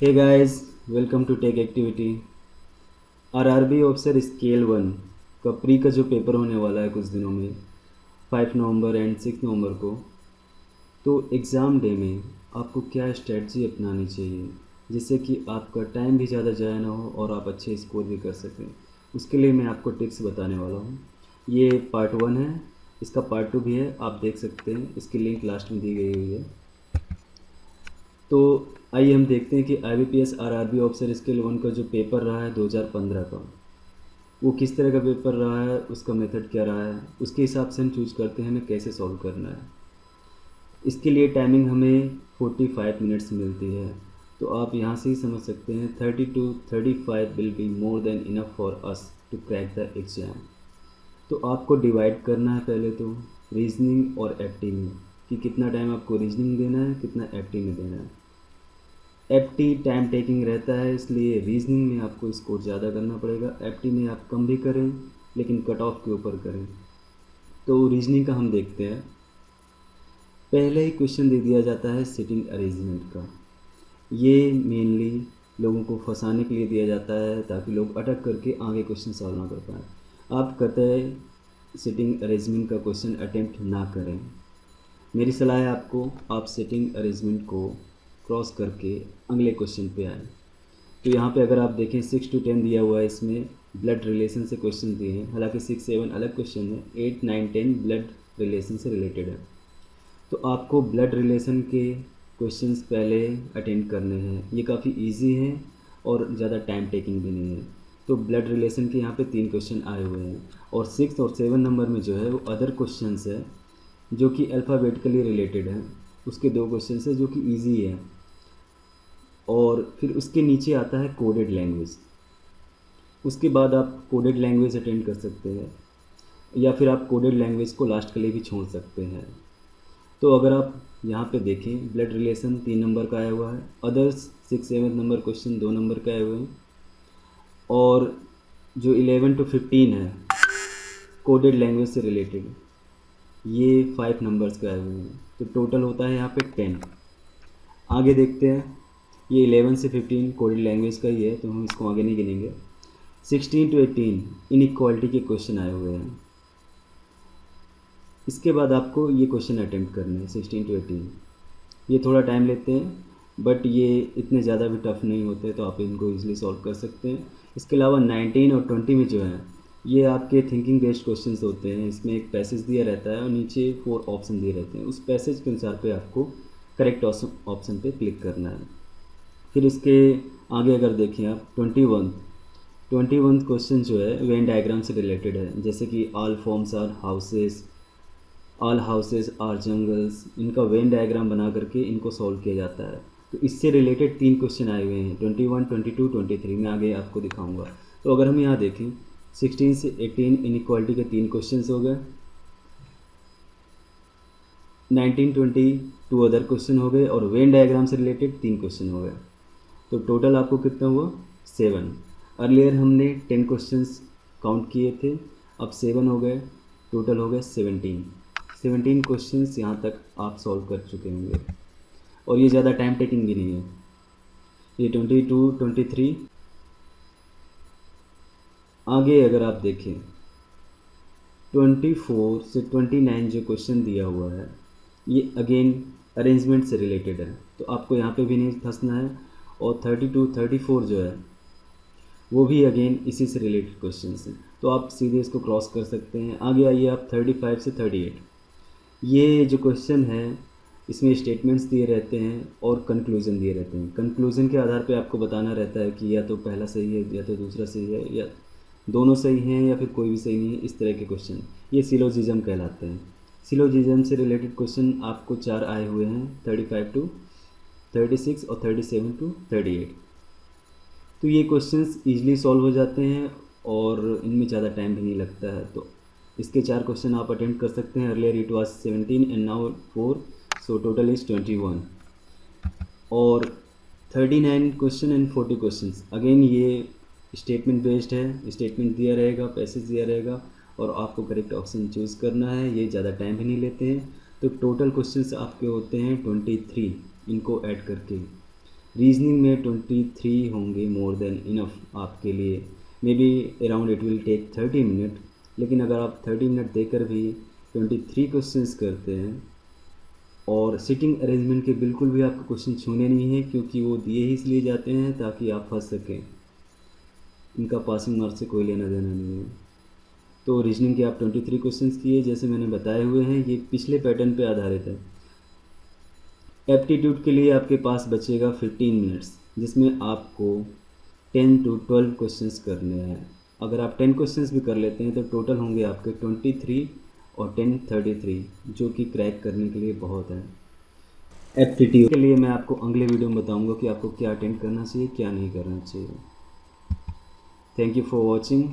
Hey guys, welcome to tech activity. RRB officer scale 1 का pre का जो paper होने वाला है कुछ दिनों में 5 नवंबर एंड 6 नवंबर को। तो एग्ज़ाम डे में आपको क्या स्ट्रेटजी अपनानी चाहिए जिससे कि आपका टाइम भी ज़्यादा ज़ाया ना हो और आप अच्छे स्कोर भी कर सकें। उसके लिए मैं आपको टिप्स बताने वाला हूँ। ये पार्ट 1 है, इसका पार्ट 2 भी है, आप देख सकते हैं, इसकी लिंक लास्ट में दी गई हुई है। तो आइए हम देखते हैं कि IBPS RRB ऑफिसर स्केल 1 का जो पेपर रहा है 2015 का, वो किस तरह का पेपर रहा है, उसका मेथड क्या रहा है, उसके हिसाब से हम चूज़ करते हैं हमें कैसे सॉल्व करना है। इसके लिए टाइमिंग हमें 45 मिनट्स मिलती है। तो आप यहाँ से ही समझ सकते हैं 30 to 35 will be more than enough for us to crack the exam. तो आपको डिवाइड करना है पहले तो रीजनिंग और एफटी में, कि कितना टाइम आपको रीजनिंग देना है, कितना एफटी में देना है। एफटी टाइम टेकिंग रहता है, इसलिए रीजनिंग में आपको स्कोर ज़्यादा करना पड़ेगा, एफटी में आप कम भी करें लेकिन कट ऑफ के ऊपर करें। तो रीजनिंग का हम देखते हैं। पहले ही क्वेश्चन दे दिया जाता है सिटिंग अरेंजमेंट का। ये मेनली लोगों को फंसाने के लिए दिया जाता है ताकि लोग अटक करके आगे क्वेश्चन सॉल्व ना कर पाएँ। आप कतई सिटिंग अरेंजमेंट का क्वेश्चन अटेम्प्ट ना करें। मेरी सलाह है आपको, आप सिटिंग अरेंजमेंट को क्रॉस करके अगले क्वेश्चन पे आए। तो यहाँ पे अगर आप देखें 6 to 10 दिया हुआ है, इसमें ब्लड रिलेशन से क्वेश्चन दिए हैं। हालांकि 6 7 अलग क्वेश्चन है, 8 9 10 ब्लड रिलेशन से रिलेटेड है। तो आपको ब्लड रिलेशन के क्वेश्चंस पहले अटेंड करने हैं। ये काफ़ी इजी है और ज़्यादा टाइम टेकिंग भी नहीं है। तो ब्लड रिलेशन के यहाँ पे 3 क्वेश्चन आए हुए हैं और 6 और 7 नंबर में जो है वो अदर क्वेश्चंस है जो कि अल्फ़ाबेटिकली रिलेटेड है। उसके 2 क्वेश्चन है जो कि ईजी है। और फिर उसके नीचे आता है कोडेड लैंग्वेज। उसके बाद आप कोडेड लैंग्वेज अटेंड कर सकते हैं या फिर आप कोडेड लैंग्वेज को लास्ट के लिए भी छोड़ सकते हैं। तो अगर आप यहाँ पे देखें, ब्लड रिलेशन 3 नंबर का आया हुआ है, अदर्स 6 7 नंबर क्वेश्चन 2 नंबर के आए हुए हैं, और जो 11 to 15 है कोडेड लैंग्वेज से रिलेटेड, ये 5 नंबर्स के आए हुए हैं। तो टोटल होता है यहाँ पे 10। आगे देखते हैं, ये 11 से 15 कोडेड लैंग्वेज का ही है तो हम इसको आगे नहीं गिनेंगे। 16 to 18 इनइक्वालिटी के क्वेश्चन आए हुए हैं। इसके बाद आपको ये क्वेश्चन अटेम्प्ट करने हैं 16 to 18। ये थोड़ा टाइम लेते हैं बट ये इतने ज़्यादा भी टफ़ नहीं होते, तो आप इनको ईजिली सॉल्व कर सकते हैं। इसके अलावा 19 और 20 में जो है ये आपके थिंकिंग बेस्ड क्वेश्चंस होते हैं। इसमें एक पैसेज दिया रहता है और नीचे 4 ऑप्शन दिए रहते हैं। उस पैसेज के अनुसार पे आपको करेक्ट ऑप्शन पे क्लिक करना है। फिर इसके आगे अगर देखें आप 21 क्वेश्चन जो है वेन डायग्राम से रिलेटेड है, जैसे कि all forms are houses, all houses are jungles. इनका वेन डायग्राम बना करके इनको सॉल्व किया जाता है। तो इससे रिलेटेड 3 क्वेश्चन आए हुए हैं 21 22 23 में, आगे आपको दिखाऊंगा। तो अगर हम यहाँ देखें 16 से 18 इनइक्वालिटी के 3 क्वेश्चन हो गए, 19 20 2 अदर क्वेश्चन हो गए और वेन डायग्राम से रिलेटेड 3 क्वेश्चन हो गए। तो टोटल आपको कितना हुआ 7। अर्लियर हमने 10 क्वेश्चंस काउंट किए थे, अब 7 हो गए, टोटल हो गए 17 क्वेश्चंस यहाँ तक आप सॉल्व कर चुके होंगे और ये ज़्यादा टाइम टेकिंग भी नहीं है। ये 22 23 आगे अगर आप देखें 24 से 29 जो क्वेश्चन दिया हुआ है ये अगेन अरेंजमेंट से रिलेटेड है, तो आपको यहाँ पे भी नहीं फंसना है। और 32 34 जो है वो भी अगेन इसी से रिलेटेड क्वेश्चन हैं, तो आप सीधे इसको क्रॉस कर सकते हैं। आगे आइए आप 35 से 38, ये जो क्वेश्चन है इसमें स्टेटमेंट्स दिए रहते हैं और कंक्लूज़न दिए रहते हैं। कंक्लूज़न के आधार पे आपको बताना रहता है कि या तो पहला सही है या तो दूसरा सही है या दोनों सही हैं या फिर कोई भी सही नहीं है। इस तरह के क्वेश्चन ये सिलोजिज्म कहलाते हैं। सिलोजिज्म से रिलेटेड क्वेश्चन आपको 4 आए हुए हैं, 35 to 36 और 37 to 38। तो ये क्वेश्चंस ईजिली सॉल्व हो जाते हैं और इनमें ज़्यादा टाइम भी नहीं लगता है। तो इसके 4 क्वेश्चन आप अटेम्प्ट कर सकते हैं। Earlier it was 17 and now 4, so total is 21। और 39 क्वेश्चन एंड 40 क्वेश्चंस अगेन ये स्टेटमेंट बेस्ड है। स्टेटमेंट दिया रहेगा, पैसेज दिया रहेगा और आपको करेक्ट ऑप्शन चूज़ करना है। ये ज़्यादा टाइम भी नहीं लेते हैं। तो टोटल क्वेश्चंस आपके होते हैं 23 इनको ऐड करके। रीजनिंग में 23 होंगे मोर देन इनफ आपके लिए। Maybe around it will take 30 minute, लेकिन अगर आप 30 मिनट देकर भी 23 क्वेश्चंस करते हैं और सिटिंग अरेंजमेंट के बिल्कुल भी आपको क्वेश्चन छूने नहीं है, क्योंकि वो दिए ही इसलिए जाते हैं ताकि आप फंस सकें, इनका पासिंग मार्क्स से कोई लेना देना नहीं है। तो रीजनिंग के आप 23 क्वेश्चंस किए जैसे मैंने बताए हुए हैं, ये पिछले पैटर्न पे आधारित है। एप्टीट्यूड के लिए आपके पास बचेगा 15 मिनट्स, जिसमें आपको 10 to 12 क्वेश्चंस करने हैं। अगर आप 10 क्वेश्चंस भी कर लेते हैं तो टोटल होंगे आपके 23 और 10 33, जो कि क्रैक करने के लिए बहुत है। एप्टीट्यूड के लिए मैं आपको अगले वीडियो में बताऊंगा कि आपको क्या अटेंड करना चाहिए, क्या नहीं करना चाहिए। Thank you for watching,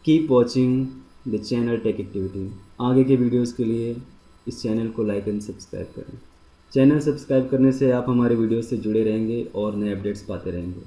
keep watching the channel tech activity. आगे के वीडियोस के लिए इस चैनल को लाइक एंड सब्सक्राइब करें। चैनल सब्सक्राइब करने से आप हमारे वीडियो से जुड़े रहेंगे और नए अपडेट्स पाते रहेंगे।